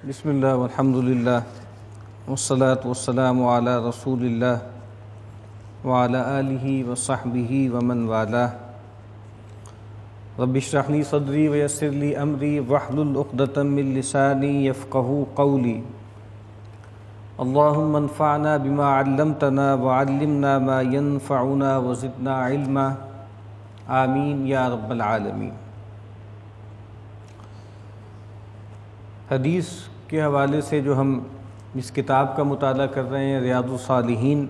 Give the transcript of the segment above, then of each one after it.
بسم اللہ والحمد للہ والصلاة والسلام علی رسول اللہ وعلی آلہ وصحبہ ومن والاہ رب اشرح لی صدری ویسر لی امری واحلل عقدۃ من لسانی یفقہوا قولی اللہم انفعنا بما علمتنا وعلمنا ما ينفعنا وزدنا علما آمین یا رب العالمین۔ حدیث کے حوالے سے جو ہم اس کتاب کا مطالعہ کر رہے ہیں ریاض الصالحین،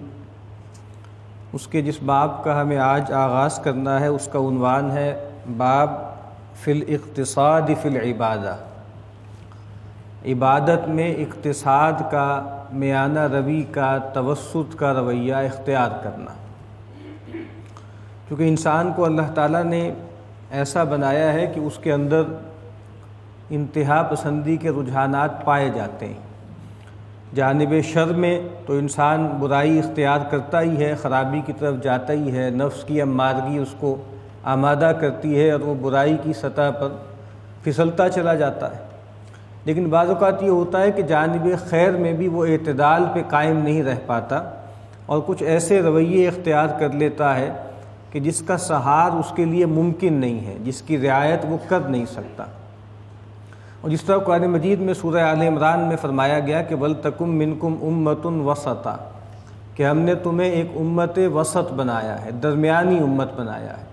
اس کے جس باب کا ہمیں آج آغاز کرنا ہے اس کا عنوان ہے باب فی الاقتصاد فی العبادہ، عبادت میں اقتصاد کا، میانہ روی کا، توسط کا رویہ اختیار کرنا۔ کیونکہ انسان کو اللہ تعالیٰ نے ایسا بنایا ہے کہ اس کے اندر انتہا پسندی کے رجحانات پائے جاتے ہیں۔ جانب شر میں تو انسان برائی اختیار کرتا ہی ہے، خرابی کی طرف جاتا ہی ہے، نفس کی امارگی اس کو آمادہ کرتی ہے اور وہ برائی کی سطح پر پھسلتا چلا جاتا ہے۔ لیکن بعض اوقات یہ ہوتا ہے کہ جانب خیر میں بھی وہ اعتدال پہ قائم نہیں رہ پاتا اور کچھ ایسے رویے اختیار کر لیتا ہے کہ جس کا سہار اس کے لیے ممکن نہیں ہے، جس کی رعایت وہ کر نہیں سکتا۔ اور جس طرح قرآن مجید میں سورہ آل عمران میں فرمایا گیا کہ وَلْتَكُمْ مِنْكُمْ أُمَّةٌ وَسَطًا، کہ ہم نے تمہیں ایک امت وسط بنایا ہے، درمیانی امت بنایا ہے،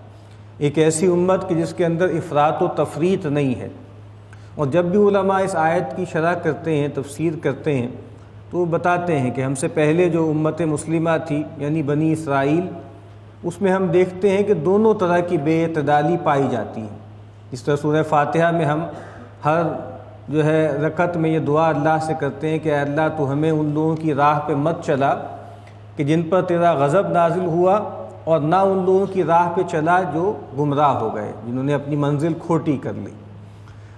ایک ایسی امت کہ جس کے اندر افراط و تفریط نہیں ہے۔ اور جب بھی علماء اس آیت کی شرح کرتے ہیں، تفسیر کرتے ہیں، تو وہ بتاتے ہیں کہ ہم سے پہلے جو امت مسلمہ تھی یعنی بنی اسرائیل، اس میں ہم دیکھتے ہیں کہ دونوں طرح کی بے اعتدالی پائی جاتی ہے۔ اس طرح سورہ فاتحہ میں ہم ہر رکعت میں یہ دعا اللہ سے کرتے ہیں کہ اے اللہ تو ہمیں ان لوگوں کی راہ پہ مت چلا کہ جن پر تیرا غضب نازل ہوا، اور نہ ان لوگوں کی راہ پہ چلا جو گمراہ ہو گئے، جنہوں نے اپنی منزل کھوٹی کر لی۔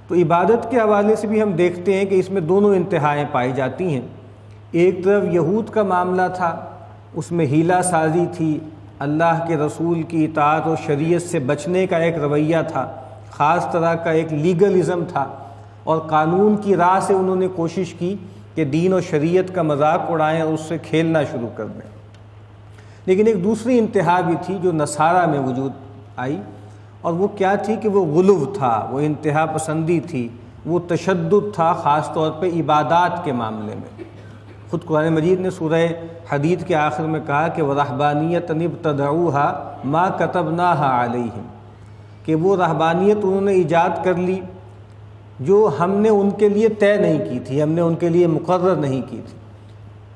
تو عبادت کے حوالے سے بھی ہم دیکھتے ہیں کہ اس میں دونوں انتہائیں پائی جاتی ہیں۔ ایک طرف یہود کا معاملہ تھا، اس میں ہیلہ سازی تھی، اللہ کے رسول کی اطاعت و شریعت سے بچنے کا ایک رویہ تھا، خاص طرح کا ایک لیگلزم تھا، اور قانون کی راہ سے انہوں نے کوشش کی کہ دین و شریعت کا مذاق اڑائیں اور اس سے کھیلنا شروع کر دیں۔ لیکن ایک دوسری انتہا بھی تھی جو نصارہ میں وجود آئی، اور وہ کیا تھی کہ وہ غلو تھا، وہ انتہا پسندی تھی، وہ تشدد تھا، خاص طور پہ عبادات کے معاملے میں۔ خود قرآن مجید نے سورہ حدید کے آخر میں کہا کہ وَرَحْبَانِيَّةً ابْتَدَعُوهَا مَا كَتَبْنَاهَا عَلَيْهِمْ، کہ وہ رہبانیت انہوں نے ایجاد کر لی جو ہم نے ان کے لیے طے نہیں کی تھی، ہم نے ان کے لیے مقرر نہیں کی تھی،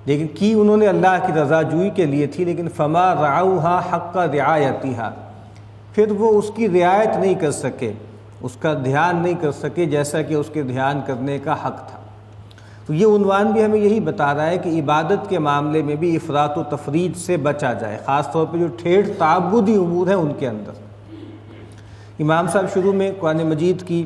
لیکن کی انہوں نے اللہ کی رضا جوئی کے لیے تھی، لیکن فما رعوها حق رعایتها، پھر وہ اس کی رعایت نہیں کر سکے، اس کا دھیان نہیں کر سکے جیسا کہ اس کے دھیان کرنے کا حق تھا۔ تو یہ عنوان بھی ہمیں یہی بتا رہا ہے کہ عبادت کے معاملے میں بھی افراط و تفریط سے بچا جائے، خاص طور پہ جو ٹھیٹھ تعبدی امور ہیں ان کے اندر۔ امام صاحب شروع میں قرآن مجید کی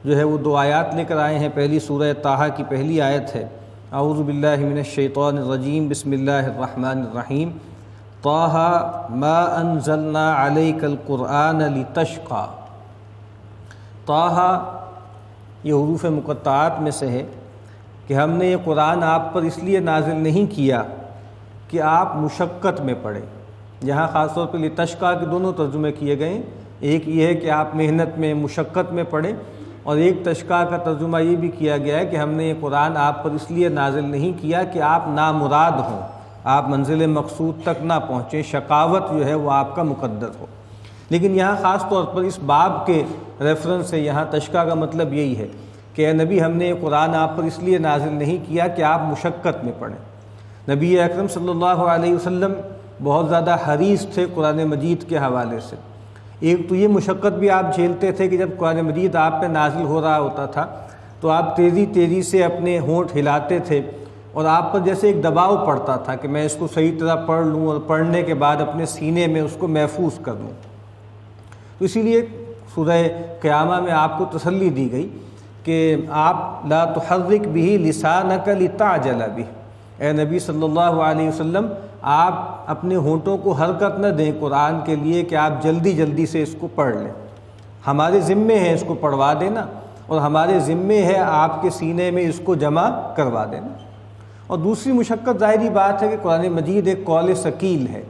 وہ دو آیات لے کر آئے ہیں۔ پہلی سورہ طٰہٰ کی پہلی آیت ہے، اعوذ باللہ من الشیطان الرجیم، بسم اللہ الرحمن الرحیم، طٰہٰ ما انزلنا علیک القرآن لتشقیٰ۔ طٰہٰ یہ حروف مقطعات میں سے ہے کہ ہم نے یہ قرآن آپ پر اس لیے نازل نہیں کیا کہ آپ مشقت میں پڑھیں۔ یہاں خاص طور پہ لتشقیٰ کے دونوں ترجمے کیے گئے ہیں، ایک یہ ہے کہ آپ محنت میں، مشقت میں پڑھیں، اور ایک تشقیٰ کا ترجمہ یہ بھی کیا گیا ہے کہ ہم نے یہ قرآن آپ پر اس لیے نازل نہیں کیا کہ آپ نامراد ہوں، آپ منزل مقصود تک نہ پہنچیں، شقاوت وہ آپ کا مقدر ہو۔ لیکن یہاں خاص طور پر اس باب کے ریفرنس سے یہاں تشقیٰ کا مطلب یہی ہے کہ اے نبی ہم نے یہ قرآن آپ پر اس لیے نازل نہیں کیا کہ آپ مشقت میں پڑھیں۔ نبی اکرم صلی اللہ علیہ وسلم بہت زیادہ حریص تھے قرآن مجید کے حوالے سے۔ ایک تو یہ مشقت بھی آپ جھیلتے تھے کہ جب قرآن مجید آپ پہ نازل ہو رہا ہوتا تھا تو آپ تیزی تیزی سے اپنے ہونٹ ہلاتے تھے، اور آپ پر جیسے ایک دباؤ پڑتا تھا کہ میں اس کو صحیح طرح پڑھ لوں اور پڑھنے کے بعد اپنے سینے میں اس کو محفوظ کر لوں۔ تو اسی لیے سورہ قیامہ میں آپ کو تسلی دی گئی کہ آپ لا تحرک بہ لسانک لتعجل بہ، اے نبی صلی اللہ علیہ وسلم آپ اپنے ہونٹوں کو حرکت نہ دیں قرآن کے لیے کہ آپ جلدی جلدی سے اس کو پڑھ لیں، ہمارے ذمے ہیں اس کو پڑھوا دینا، اور ہمارے ذمے ہے آپ کے سینے میں اس کو جمع کروا دینا۔ اور دوسری مشقت ظاہری بات ہے کہ قرآن مجید ایک قول ثقیل ہے۔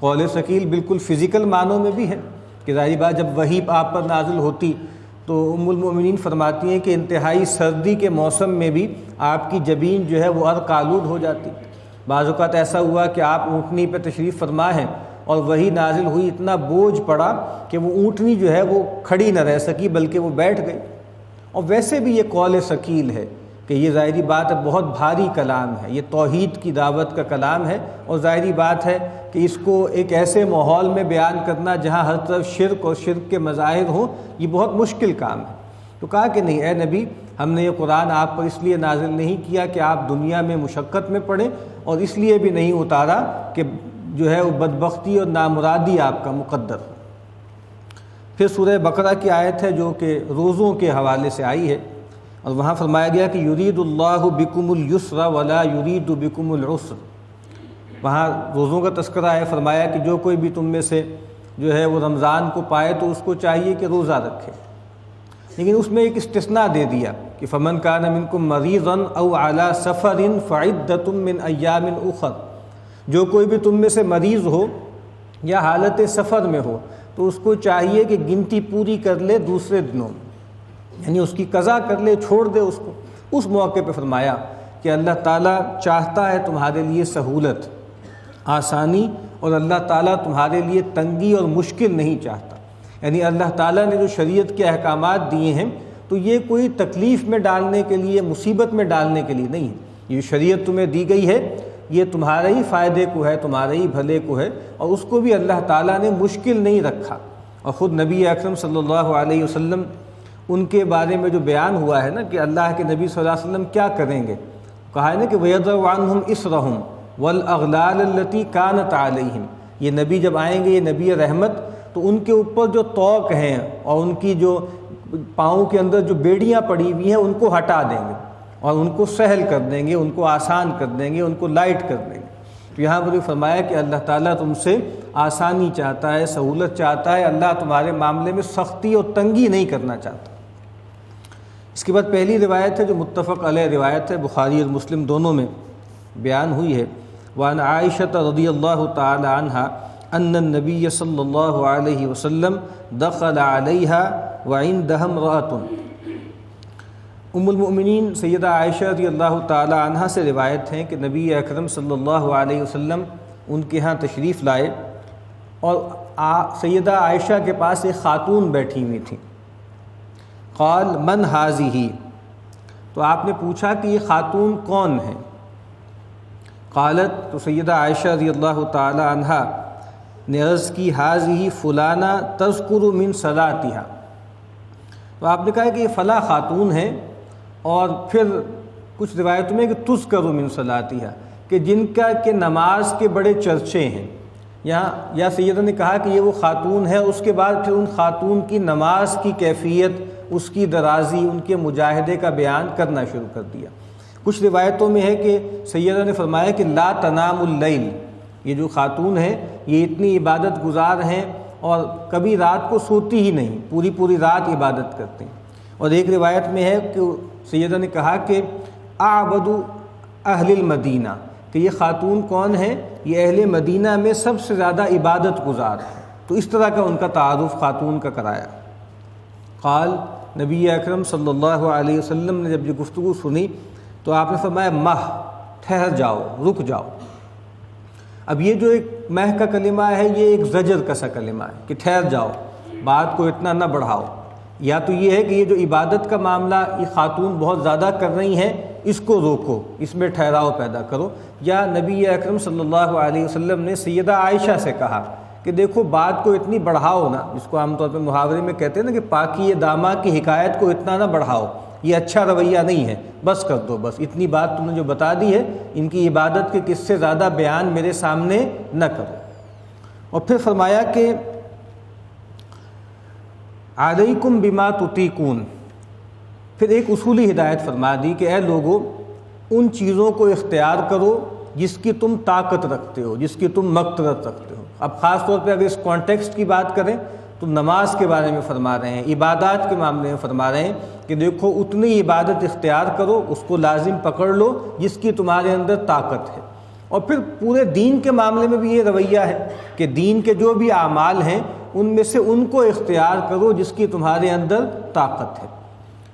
قول ثقیل بالکل فزیکل معنوں میں بھی ہے کہ ظاہری بات جب وحی آپ پر نازل ہوتی تو ام المؤمنین فرماتی ہیں کہ انتہائی سردی کے موسم میں بھی آپ کی جبین جو ہے وہ عرق آلود ہو جاتی۔ بعض اوقات ایسا ہوا کہ آپ اونٹنی پہ تشریف فرما ہیں اور وحی نازل ہوئی، اتنا بوجھ پڑا کہ وہ اونٹنی جو ہے وہ کھڑی نہ رہ سکی بلکہ وہ بیٹھ گئی۔ اور ویسے بھی یہ قول ثقیل ہے کہ یہ ظاہری بات ہے بہت بھاری کلام ہے، یہ توحید کی دعوت کا کلام ہے، اور ظاہری بات ہے کہ اس کو ایک ایسے ماحول میں بیان کرنا جہاں ہر طرف شرک اور شرک کے مظاہر ہوں، یہ بہت مشکل کام ہے۔ تو کہا کہ نہیں اے نبی، ہم نے یہ قرآن آپ پر اس لیے نازل نہیں کیا کہ آپ دنیا میں مشقت میں پڑیں، اور اس لیے بھی نہیں اتارا کہ جو ہے وہ بدبختی اور نامرادی آپ کا مقدر ہو۔ پھر سورہ بقرہ کی آیت ہے جو کہ روزوں کے حوالے سے آئی ہے، اور وہاں فرمایا گیا کہ یرید اللہ بکم الیسر ولا یرید بکم العسر۔ وہاں روزوں کا تذکرہ ہے، فرمایا کہ جو کوئی بھی تم میں سے جو ہے وہ رمضان کو پائے تو اس کو چاہیے کہ روزہ رکھے، لیکن اس میں ایک استثناء دے دیا کہ فمن کان منکم مریضا او علی سفر فعدۃ من ایام اخر۔ جو کوئی بھی تم میں سے مریض ہو یا حالت سفر میں ہو تو اس کو چاہیے کہ گنتی پوری کر لے دوسرے دنوں میں، یعنی اس کی قضا کر لے، چھوڑ دے اس کو۔ اس موقع پہ فرمایا کہ اللہ تعالیٰ چاہتا ہے تمہارے لیے سہولت، آسانی، اور اللہ تعالیٰ تمہارے لیے تنگی اور مشکل نہیں چاہتا۔ یعنی اللہ تعالیٰ نے جو شریعت کے احکامات دیے ہیں تو یہ کوئی تکلیف میں ڈالنے کے لیے، مصیبت میں ڈالنے کے لیے نہیں ہے۔ یہ شریعت تمہیں دی گئی ہے یہ تمہارے ہی فائدے کو ہے، تمہارے ہی بھلے کو ہے، اور اس کو بھی اللہ تعالیٰ نے مشکل نہیں رکھا۔ اور خود نبی اکرم صلی اللہ علیہ وسلم ان کے بارے میں جو بیان ہوا ہے نا کہ اللہ کے نبی صلی اللہ علیہ وسلم کیا کریں گے، کہا ہے نا کہ وَيَضَعُ عَنْهُمْ إِصْرَهُمْ وَالْأَغْلَالَ الَّتِي كَانَتْ عَلَيْهِمْ۔ یہ نبی جب آئیں گے، یہ نبی رحمت، تو ان کے اوپر جو طوق ہیں اور ان کی جو پاؤں کے اندر جو بیڑیاں پڑی ہوئی ہیں ان کو ہٹا دیں گے اور ان کو سہل کر دیں گے، ان کو آسان کر دیں گے، ان کو لائٹ کر دیں گے۔ تو یہاں پر فرمایا کہ اللہ تعالیٰ تم سے آسانی چاہتا ہے، سہولت چاہتا ہے، اللہ تمہارے معاملے میں سختی اور تنگی نہیں کرنا چاہتا۔ اس کے بعد پہلی روایت ہے جو متفق علیہ روایت ہے، بخاری اور مسلم دونوں میں بیان ہوئی ہے، وعن عائشہ رضی اللہ تعالی عنہا ان النبی صلی اللہ علیہ وسلم دخل علیہا وعندہا امرأۃ۔ ام المؤمنین سیدہ عائشہ رضی اللہ تعالی عنہا سے روایت ہیں کہ نبی اکرم صلی اللہ علیہ وسلم ان کے ہاں تشریف لائے، اور سیدہ عائشہ کے پاس ایک خاتون بیٹھی ہوئی تھی۔ قال من ہذہ، تو آپ نے پوچھا کہ یہ خاتون کون ہے؟ قالت، تو سیدہ عائشہ رضی اللہ تعالی عنہا نے عرض کی ہذہ فلانہ تذکر من صلاتہا، تو آپ نے کہا کہ یہ فلاں خاتون ہے، اور پھر کچھ روایتوں میں کہ تذکر من صلاتہا، کہ جن کا کہ نماز کے بڑے چرچے ہیں۔ یہاں یا سیدہ نے کہا کہ یہ وہ خاتون ہے، اس کے بعد پھر ان خاتون کی نماز کی کیفیت، اس کی درازی، ان کے مجاہدے کا بیان کرنا شروع کر دیا۔ کچھ روایتوں میں ہے کہ سیدہ نے فرمایا کہ لا تنام اللیل، یہ جو خاتون ہے یہ اتنی عبادت گزار ہیں اور کبھی رات کو سوتی ہی نہیں، پوری پوری رات عبادت کرتے ہیں۔ اور ایک روایت میں ہے کہ سیدہ نے کہا کہ اعبد اہل المدینہ، کہ یہ خاتون کون ہے؟ یہ اہل مدینہ میں سب سے زیادہ عبادت گزار ہے۔ تو اس طرح کا ان کا تعارف خاتون کا کرایا۔ قال، نبی اکرم صلی اللہ علیہ وسلم نے جب یہ گفتگو سنی تو آپ نے فرمایا مہ، ٹھہر جاؤ، رک جاؤ۔ اب یہ جو ایک مہ کا کلمہ ہے یہ ایک زجر کا سا کلمہ ہے کہ ٹھہر جاؤ، بات کو اتنا نہ بڑھاؤ۔ یا تو یہ ہے کہ یہ جو عبادت کا معاملہ یہ خاتون بہت زیادہ کر رہی ہیں، اس کو روکو، اس میں ٹھہراؤ پیدا کرو۔ یا نبی اکرم صلی اللہ علیہ وسلم نے سیدہ عائشہ سے کہا کہ دیکھو بات کو اتنی بڑھاؤ نا، جس کو عام طور پہ محاورے میں کہتے ہیں نا کہ پاکی دامہ کی حکایت کو اتنا نہ بڑھاؤ، یہ اچھا رویہ نہیں ہے، بس کر دو، بس اتنی بات تم نے جو بتا دی ہے، ان کی عبادت کے کس سے زیادہ بیان میرے سامنے نہ کرو۔ اور پھر فرمایا کہ علیکم بما تطیقون، پھر ایک اصولی ہدایت فرما دی کہ اے لوگو ان چیزوں کو اختیار کرو جس کی تم طاقت رکھتے ہو، جس کی تم مقدرت رکھتے ہو۔ اب خاص طور پہ اگر اس کانٹیکسٹ کی بات کریں تو نماز کے بارے میں فرما رہے ہیں، عبادات کے معاملے میں فرما رہے ہیں کہ دیکھو اتنی عبادت اختیار کرو، اس کو لازم پکڑ لو جس کی تمہارے اندر طاقت ہے۔ اور پھر پورے دین کے معاملے میں بھی یہ رویہ ہے کہ دین کے جو بھی اعمال ہیں ان میں سے ان کو اختیار کرو جس کی تمہارے اندر طاقت ہے۔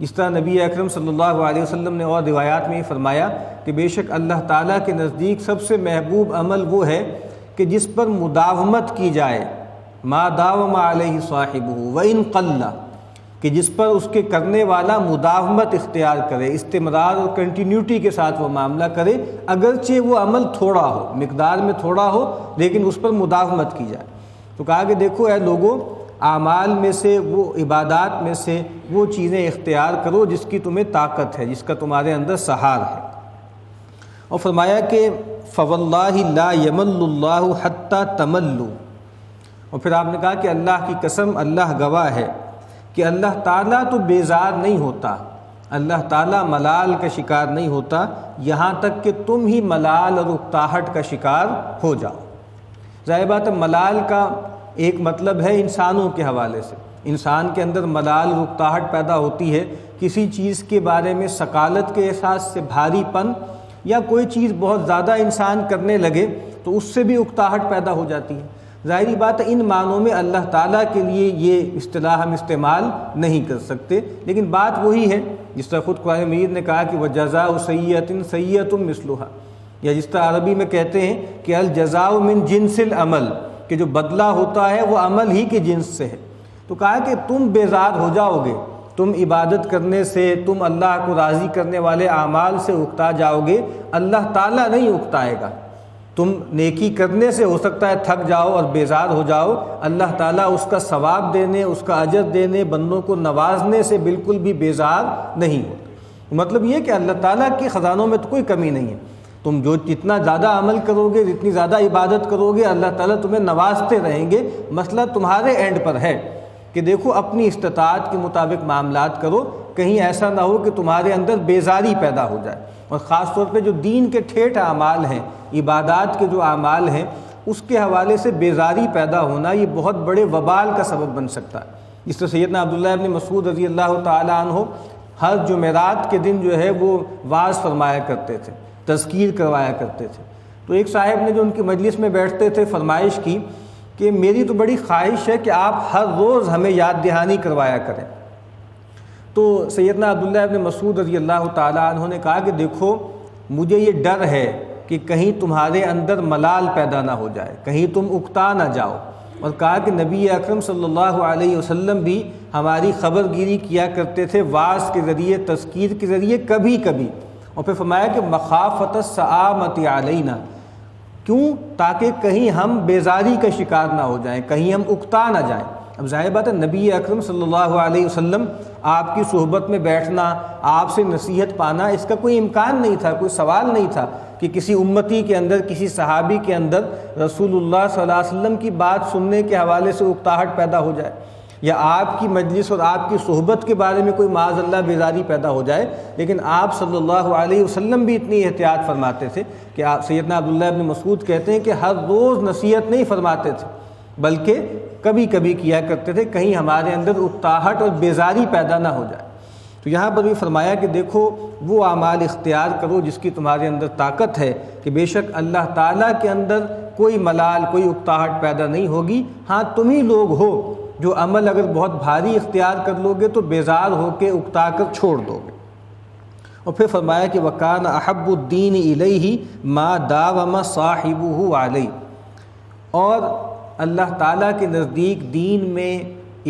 اس طرح نبی اکرم صلی اللہ علیہ وسلم نے اور روایات میں یہ فرمایا کہ بے شک اللہ تعالیٰ کے نزدیک سب سے محبوب عمل وہ ہے کہ جس پر مداومت کی جائے، ما داوم علیہ صاحبہ وان قل، کہ جس پر اس کے کرنے والا مداومت اختیار کرے، استمرار اور کنٹینیوٹی کے ساتھ وہ معاملہ کرے، اگرچہ وہ عمل تھوڑا ہو، مقدار میں تھوڑا ہو، لیکن اس پر مداومت کی جائے۔ تو کہا کہ دیکھو اے لوگوں، اعمال میں سے، وہ عبادات میں سے وہ چیزیں اختیار کرو جس کی تمہیں طاقت ہے، جس کا تمہارے اندر سہار ہے۔ اور فرمایا کہ فواللہ لا یمل اللہ حتی تملوا، اور پھر آپ نے کہا کہ اللہ کی قسم، اللہ گواہ ہے کہ اللہ تعالیٰ تو بیزار نہیں ہوتا، اللہ تعالیٰ ملال کا شکار نہیں ہوتا یہاں تک کہ تم ہی ملال اور اکتاہٹ کا شکار ہو جاؤ۔ ظاہر بات ہے ملال کا ایک مطلب ہے انسانوں کے حوالے سے، انسان کے اندر ملال اور اکتاہٹ پیدا ہوتی ہے کسی چیز کے بارے میں ثقالت کے احساس سے، بھاری پن، یا کوئی چیز بہت زیادہ انسان کرنے لگے تو اس سے بھی اکتاہٹ پیدا ہو جاتی ہے۔ ظاہری بات ہے ان معنوں میں اللہ تعالیٰ کے لیے یہ اصطلاح ہم استعمال نہیں کر سکتے، لیکن بات وہی ہے جس طرح خود قرآن مجید نے کہا کہ وَجَزَاءُ سَیِّئَةٍ سَیِّئَةٌ مِثْلُهَا، یا جس طرح عربی میں کہتے ہیں کہ الجزاء من جنس العمل، کہ جو بدلہ ہوتا ہے وہ عمل ہی کے جنس سے ہے۔ تو کہا کہ تم بیزار ہو جاؤ گے، تم عبادت کرنے سے، تم اللہ کو راضی کرنے والے اعمال سے اکتا جاؤ گے، اللہ تعالیٰ نہیں اکتائے گا۔ تم نیکی کرنے سے ہو سکتا ہے تھک جاؤ اور بیزار ہو جاؤ، اللہ تعالیٰ اس کا ثواب دینے، اس کا اجر دینے، بندوں کو نوازنے سے بالکل بھی بیزار نہیں ہوتے۔ مطلب یہ کہ اللہ تعالیٰ کے خزانوں میں تو کوئی کمی نہیں ہے، تم جو جتنا زیادہ عمل کرو گے، جتنی زیادہ عبادت کرو گے، اللہ تعالیٰ تمہیں نوازتے رہیں گے۔ مسئلہ تمہارے اینڈ پر ہے کہ دیکھو اپنی استطاعت کے مطابق معاملات کرو، کہیں ایسا نہ ہو کہ تمہارے اندر بیزاری پیدا ہو جائے۔ اور خاص طور پہ جو دین کے ٹھیٹھ اعمال ہیں، عبادات کے جو اعمال ہیں، اس کے حوالے سے بیزاری پیدا ہونا یہ بہت بڑے وبال کا سبب بن سکتا ہے۔ اس طرح سیدنا عبداللہ ابن مسعود رضی اللہ تعالیٰ عنہ ہر جمعرات کے دن جو ہے وہ واعظ فرمایا کرتے تھے، تذکیر کروایا کرتے تھے۔ تو ایک صاحب نے جو ان کی مجلس میں بیٹھتے تھے فرمائش کی کہ میری تو بڑی خواہش ہے کہ آپ ہر روز ہمیں یاد دہانی کروایا کریں۔ تو سیدنا عبداللہ ابن مسعود رضی اللہ تعالیٰ عنہ نے کہا کہ دیکھو مجھے یہ ڈر ہے کہ کہیں تمہارے اندر ملال پیدا نہ ہو جائے، کہیں تم اکتا نہ جاؤ۔ اور کہا کہ نبی اکرم صلی اللہ علیہ وسلم بھی ہماری خبر گیری کیا کرتے تھے واعظ کے ذریعے، تذکیر کے ذریعے کبھی کبھی۔ اور پھر فرمایا کہ مخافۃ السآمۃ علینا، کیوں؟ تاکہ کہیں ہم بیزاری کا شکار نہ ہو جائیں، کہیں ہم اکتا نہ جائیں۔ اب ظاہر بات ہے نبی اکرم صلی اللہ علیہ وسلم آپ کی صحبت میں بیٹھنا، آپ سے نصیحت پانا، اس کا کوئی امکان نہیں تھا، کوئی سوال نہیں تھا کہ کسی امتی کے اندر، کسی صحابی کے اندر رسول اللہ صلی اللہ علیہ وسلم کی بات سننے کے حوالے سے اکتاہٹ پیدا ہو جائے، یا آپ کی مجلس اور آپ کی صحبت کے بارے میں کوئی معاذ اللہ بیزاری پیدا ہو جائے۔ لیکن آپ صلی اللہ علیہ وسلم بھی اتنی احتیاط فرماتے تھے کہ آپ سیدنا عبداللہ ابن مسعود کہتے ہیں کہ ہر روز نصیحت نہیں فرماتے تھے، بلکہ کبھی کبھی کیا کرتے تھے، کہیں ہمارے اندر اکتاہٹ اور بیزاری پیدا نہ ہو جائے۔ تو یہاں پر بھی فرمایا کہ دیکھو وہ اعمال اختیار کرو جس کی تمہارے اندر طاقت ہے، کہ بے شک اللہ تعالیٰ کے اندر کوئی ملال، کوئی اکتاہٹ پیدا نہیں ہوگی۔ ہاں تم ہی لوگ ہو جو عمل اگر بہت بھاری اختیار کر لو گے تو بیزار ہو کے اکتا کر چھوڑ دو گے۔ اور پھر فرمایا کہ وَكَانَ أَحَبُّ الدِّينِ إِلَيْهِ مَا دَاوَمَ صَاحِبُهُ عَلَيْهِ، اور اللہ تعالیٰ کے نزدیک دین میں،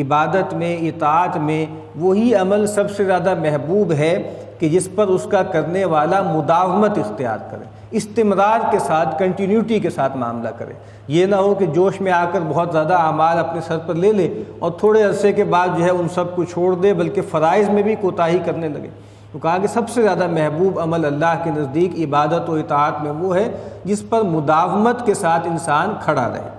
عبادت میں، اطاعت میں وہی عمل سب سے زیادہ محبوب ہے کہ جس پر اس کا کرنے والا مداومت اختیار کرے، استمرار کے ساتھ، کنٹینیوٹی کے ساتھ معاملہ کرے۔ یہ نہ ہو کہ جوش میں آ کر بہت زیادہ اعمال اپنے سر پر لے لے اور تھوڑے عرصے کے بعد جو ہے ان سب کو چھوڑ دے، بلکہ فرائض میں بھی کوتاہی کرنے لگے۔ تو کہا کہ سب سے زیادہ محبوب عمل اللہ کے نزدیک عبادت و اطاعت میں وہ ہے جس پر مداومت کے ساتھ انسان کھڑا رہے۔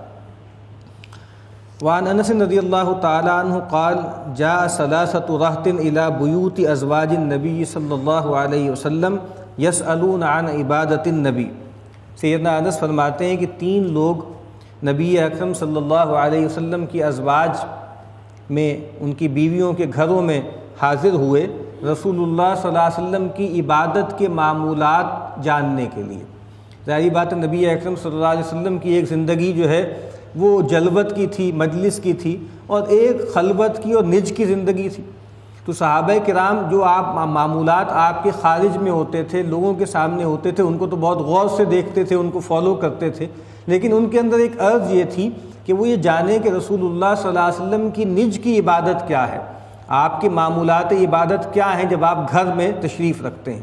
وعن انس رضی اللہ تعالی عنہ قال جاء ثلاثۃ رہط الى بیوت ازواج النبی صلی اللہ علیہ وسلم یسألون عن عبادت النبی۔ سیدنا انس فرماتے ہیں کہ 3 لوگ نبی اکرم صلی اللہ علیہ وسلم کی ازواج میں ان کی بیویوں کے گھروں میں حاضر ہوئے رسول اللہ صلی اللہ علیہ وسلم کی عبادت کے معمولات جاننے کے لیے۔ ظاہری بات ہے نبی اکرم صلی اللہ علیہ وسلم کی ایک زندگی جو ہے وہ جلوت کی تھی، مجلس کی تھی، اور ایک خلوت کی اور نج کی زندگی تھی۔ تو صحابہ کرام جو معمولات آپ کے خارج میں ہوتے تھے، لوگوں کے سامنے ہوتے تھے، ان کو تو بہت غور سے دیکھتے تھے، ان کو فالو کرتے تھے، لیکن ان کے اندر ایک عرض یہ تھی کہ وہ یہ جانیں کہ رسول اللہ صلی اللہ علیہ وسلم کی نج کی عبادت کیا ہے، آپ کے معمولات عبادت کیا ہیں جب آپ گھر میں تشریف رکھتے ہیں۔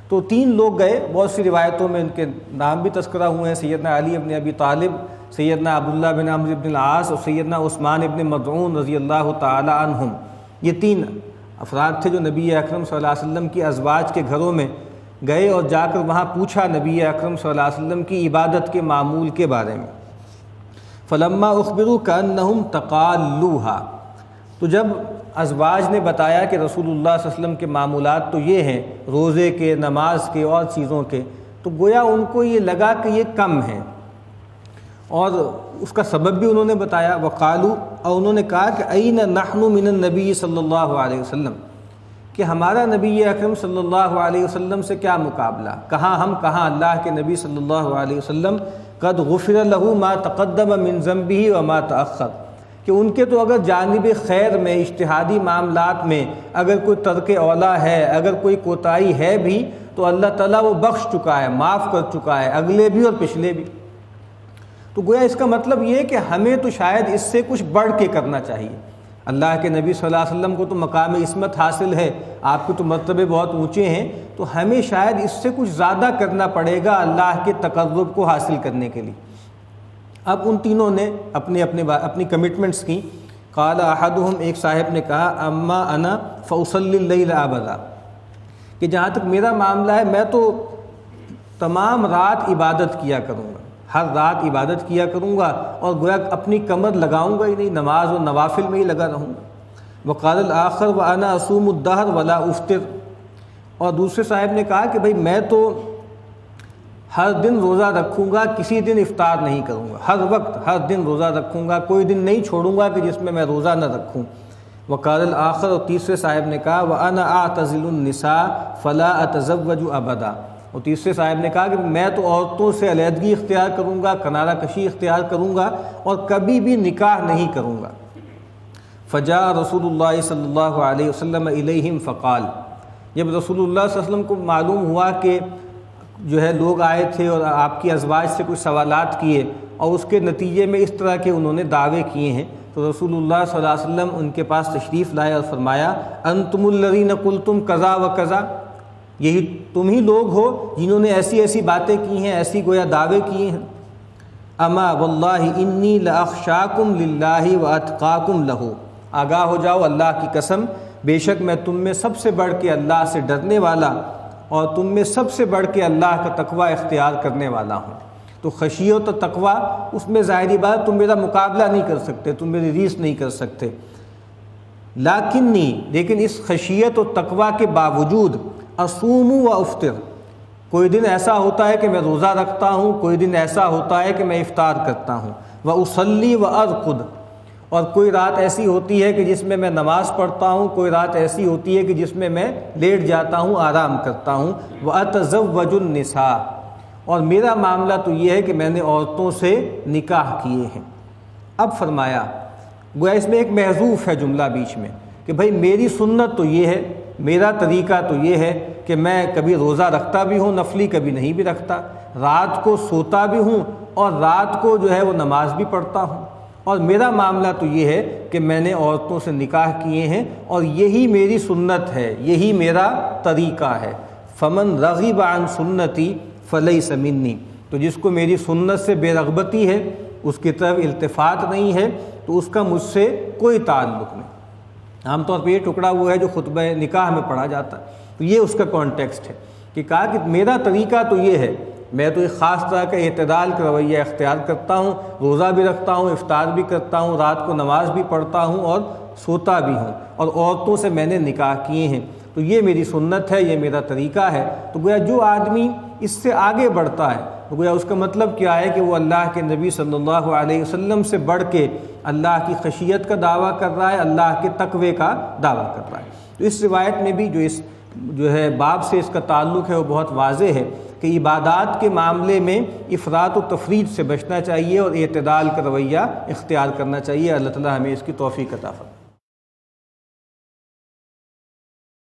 تو 3 لوگ گئے، بہت سی روایتوں میں ان کے نام بھی تذکرہ ہوئے ہیں، سیدنا علی ابن ابی طالب، سیدنا عبداللہ بن عمرو بن العاص اور سیدنا عثمان ابن مظعون رضی اللہ تعالی عنہم۔ یہ 3 افراد تھے جو نبی اکرم صلی اللہ علیہ وسلم کی ازواج کے گھروں میں گئے اور جا کر وہاں پوچھا نبی اکرم صلی اللہ علیہ وسلم کی عبادت کے معمول کے بارے میں۔ فلما اخبروا کانہم تقالوہا، تو جب ازواج نے بتایا کہ رسول اللہ صلی اللہ علیہ وسلم کے معمولات تو یہ ہیں، روزے کے، نماز کے اور چیزوں کے، تو گویا ان کو یہ لگا کہ یہ کم ہیں، اور اس کا سبب بھی انہوں نے بتایا۔ وقالوا، اور انہوں نے کہا کہ این نحن من النبی صلی اللہ علیہ وسلم، کہ ہمارا نبی اکرم صلی اللہ علیہ وسلم سے کیا مقابلہ، کہاں ہم، کہاں اللہ کے نبی صلی اللہ علیہ وسلم، قد غفر له ما تقدم من ذنبه وما تأخر، کہ ان کے تو اگر جانب خیر میں، اجتہادی معاملات میں اگر کوئی ترک اولا ہے، اگر کوئی کوتاہی ہے بھی، تو اللہ تعالیٰ وہ بخش چکا ہے، معاف کر چکا ہے، اگلے بھی اور پچھلے بھی۔ تو گویا اس کا مطلب یہ ہے کہ ہمیں تو شاید اس سے کچھ بڑھ کے کرنا چاہیے۔ اللہ کے نبی صلی اللہ علیہ وسلم کو تو مقام عصمت حاصل ہے، آپ کے تو مرتبے بہت اونچے ہیں، تو ہمیں شاید اس سے کچھ زیادہ کرنا پڑے گا اللہ کے تقرب کو حاصل کرنے کے لیے۔ اب ان تینوں نے اپنی کمٹمنٹس کی۔ قال احدہم، ایک صاحب نے کہا، اما انا فاصلی اللیل ابدا، کہ جہاں تک میرا معاملہ ہے میں تو تمام رات عبادت کیا کروں گا، ہر رات عبادت کیا کروں گا، اور گویا اپنی کمر لگاؤں گا ہی نہیں، نماز و نوافل میں ہی لگا رہوں گا۔ وقال الآخر وانا اصوم الدہر ولا افطر، اور دوسرے صاحب نے کہا کہ بھئی میں تو ہر دن روزہ رکھوں گا، کسی دن افطار نہیں کروں گا، ہر وقت ہر دن روزہ رکھوں گا، کوئی دن نہیں چھوڑوں گا کہ جس میں میں روزہ نہ رکھوں۔ وقال الآخر، اور تیسرے صاحب نے کہا وانا اعتزل النساء فلا اتزوج ابدا، اور تیسرے صاحب نے کہا کہ میں تو عورتوں سے علیحدگی اختیار کروں گا، کنارہ کشی اختیار کروں گا، اور کبھی بھی نکاح نہیں کروں گا۔ فجاء رسول اللہ صلی اللہ علیہ وسلم الیہم فقال، جب رسول اللہ صلی اللہ علیہ وسلم کو معلوم ہوا کہ جو ہے لوگ آئے تھے اور آپ کی ازواج سے کچھ سوالات کیے، اور اس کے نتیجے میں اس طرح کے انہوں نے دعوے کیے ہیں، تو رسول اللہ صلی اللہ علیہ وسلم ان کے پاس تشریف لائے اور فرمایا، انتم الذین قلتم کذا و کذا، یہی تم ہی لوگ ہو جنہوں نے ایسی ایسی باتیں کی ہیں، ایسی گویا دعوے کیے ہیں۔ اما واللہ انی لاخشاکم للہ واتقاکم لہ، آگاہ ہو جاؤ اللہ کی قسم، بے شک میں تم میں سب سے بڑھ کے اللہ سے ڈرنے والا اور تم میں سب سے بڑھ کے اللہ کا تقوی اختیار کرنے والا ہوں۔ تو خشیت و تقوی، اس میں ظاہری بات تم میرا مقابلہ نہیں کر سکتے، تم میری ریس نہیں کر سکتے، لیکن اس خشیت و تقوی کے باوجود اصوم و افطر، کوئی دن ایسا ہوتا ہے کہ میں روزہ رکھتا ہوں، کوئی دن ایسا ہوتا ہے کہ میں افطار کرتا ہوں، واصلی وارقد، اور کوئی رات ایسی ہوتی ہے کہ جس میں میں نماز پڑھتا ہوں، کوئی رات ایسی ہوتی ہے کہ جس میں میں لیٹ جاتا ہوں، آرام کرتا ہوں، واتزوج النساء، اور میرا معاملہ تو یہ ہے کہ میں نے عورتوں سے نکاح کیے ہیں۔ اب فرمایا، گویا اس میں ایک محذوف ہے جملہ بیچ میں، کہ بھائی میری سنت تو یہ ہے، میرا طریقہ تو یہ ہے کہ میں کبھی روزہ رکھتا بھی ہوں نفلی، کبھی نہیں بھی رکھتا، رات کو سوتا بھی ہوں اور رات کو جو ہے وہ نماز بھی پڑھتا ہوں، اور میرا معاملہ تو یہ ہے کہ میں نے عورتوں سے نکاح کیے ہیں، اور یہی میری سنت ہے، یہی میرا طریقہ ہے۔ فمن رغب عن سنتی فلیس منی، تو جس کو میری سنت سے بے رغبتی ہے، اس کی طرف التفات نہیں ہے، تو اس کا مجھ سے کوئی تعلق نہیں۔ عام طور پہ یہ ٹکڑا ہوا ہے جو خطبہ نکاح میں پڑھا جاتا ہے، تو یہ اس کا کانٹیکسٹ ہے کہ کہا کہ میرا طریقہ تو یہ ہے، میں تو ایک خاص طرح کا اعتدال کا رویہ اختیار کرتا ہوں، روزہ بھی رکھتا ہوں، افطار بھی کرتا ہوں، رات کو نماز بھی پڑھتا ہوں اور سوتا بھی ہوں، اور عورتوں سے میں نے نکاح کیے ہیں، تو یہ میری سنت ہے، یہ میرا طریقہ ہے۔ تو گویا جو آدمی اس سے آگے بڑھتا ہے، گویا اس کا مطلب کیا ہے کہ وہ اللہ کے نبی صلی اللہ علیہ وسلم سے بڑھ کے اللہ کی خشیت کا دعویٰ کر رہا ہے، اللہ کے تقوی کا دعویٰ کر رہا ہے۔ تو اس روایت میں بھی جو ہے باب سے اس کا تعلق ہے وہ بہت واضح ہے کہ عبادات کے معاملے میں افراط و تفریط سے بچنا چاہیے اور اعتدال کا رویہ اختیار کرنا چاہیے۔ اللہ تعالیٰ ہمیں اس کی توفیق عطا فرمائے۔